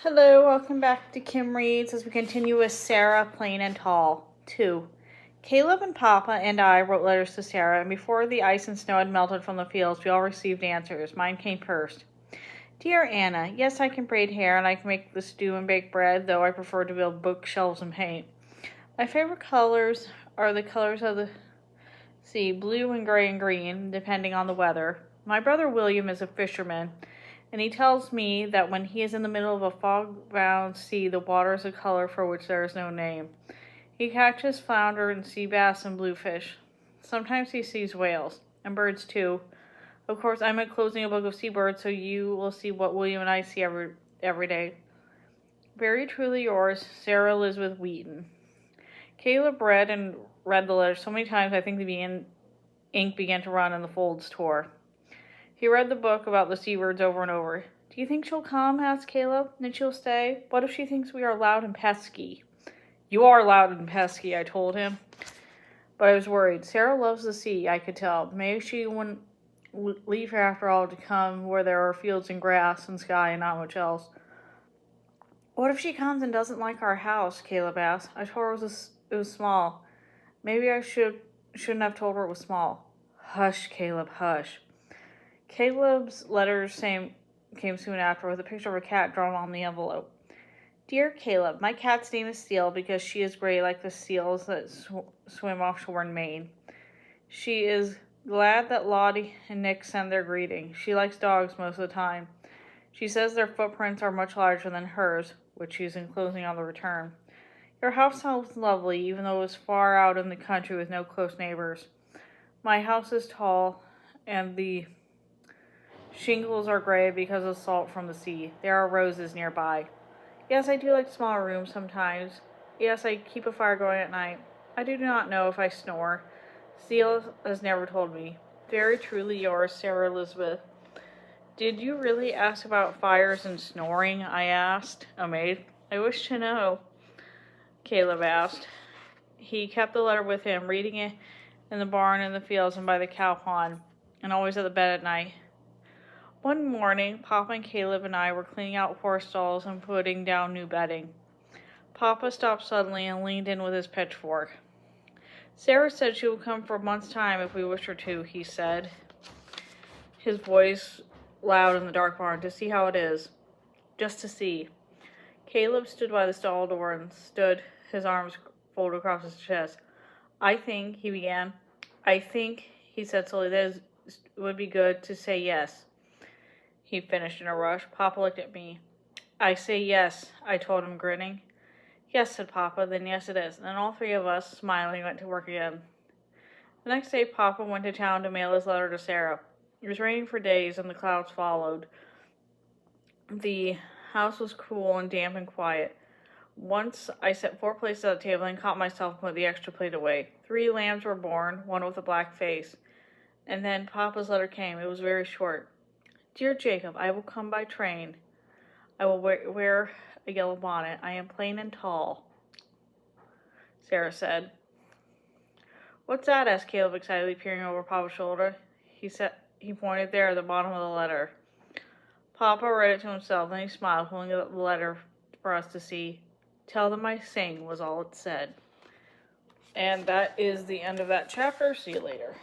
Hello, welcome back to Kim Reads as we continue with Sarah, Plain and Tall. 2. Caleb and Papa and I wrote letters to Sarah, and before the ice and snow had melted from the fields, we all received answers. Mine came first. Dear Anna, yes, I can braid hair and I can make the stew and bake bread, though I prefer to build bookshelves and paint. My favorite colors are the colors of the sea, blue and gray and green, depending on the weather. My brother William is a fisherman, and he tells me that when he is in the middle of a fog-bound sea, the water is a color for which there is no name. He catches flounder and sea bass and bluefish. Sometimes he sees whales, and birds too. Of course, I'm closing a book of seabirds, so you will see what William and I see every day. Very truly yours, Sarah Elizabeth Wheaton. Caleb read the letter so many times I think the ink began to run and the folds tore. He read the book about the seabirds over and over. Do you think she'll come? Asked Caleb. Then she'll stay? What if she thinks we are loud and pesky? You are loud and pesky, I told him. But I was worried. Sarah loves the sea, I could tell. Maybe she wouldn't leave here after all to come where there are fields and grass and sky and not much else. What if she comes and doesn't like our house? Caleb asked. I told her it was small. Maybe I shouldn't have told her it was small. Hush, Caleb, hush. Caleb's letters came soon after with a picture of a cat drawn on the envelope. Dear Caleb, my cat's name is Seal because she is gray like the seals that swim offshore in Maine. She is glad that Lottie and Nick send their greeting. She likes dogs most of the time. She says their footprints are much larger than hers, which she is enclosing on the return. Your house sounds lovely, even though it is far out in the country with no close neighbors. My house is tall, and the shingles are gray because of salt from the sea. There are roses nearby. Yes, I do like smaller rooms sometimes. Yes, I keep a fire going at night. I do not know if I snore. Seal has never told me. Very truly yours, Sarah Elizabeth. Did you really ask about fires and snoring? I asked, amazed. I wish to know, Caleb asked. He kept the letter with him, reading it in the barn, in the fields, and by the cow pond, and always at the bed at night. One morning, Papa and Caleb and I were cleaning out horse stalls and putting down new bedding. Papa stopped suddenly and leaned in with his pitchfork. Sarah said she would come for a month's time if we wished her to, he said, his voice loud in the dark barn, to see how it is. Just to see. Caleb stood by the stall door and stood, his arms folded across his chest. I think, he began. I think, he said slowly, that it would be good to say yes. He finished in a rush. Papa looked at me. I say yes, I told him, grinning. Yes, said Papa, then yes it is. And then all three of us, smiling, went to work again. The next day, Papa went to town to mail his letter to Sarah. It was raining for days, and the clouds followed. The house was cool and damp and quiet. Once I set 4 plates at the table and caught myself and put the extra plate away. 3 lambs were born, one with a black face. And then Papa's letter came. It was very short. Dear Jacob, I will come by train. I will wear a yellow bonnet. I am plain and tall, Sarah said. What's that? Asked Caleb excitedly, peering over Papa's shoulder. He pointed there at the bottom of the letter. Papa read it to himself, then he smiled, holding up the letter for us to see. Tell them I sing was all it said. And that is the end of that chapter. See you later.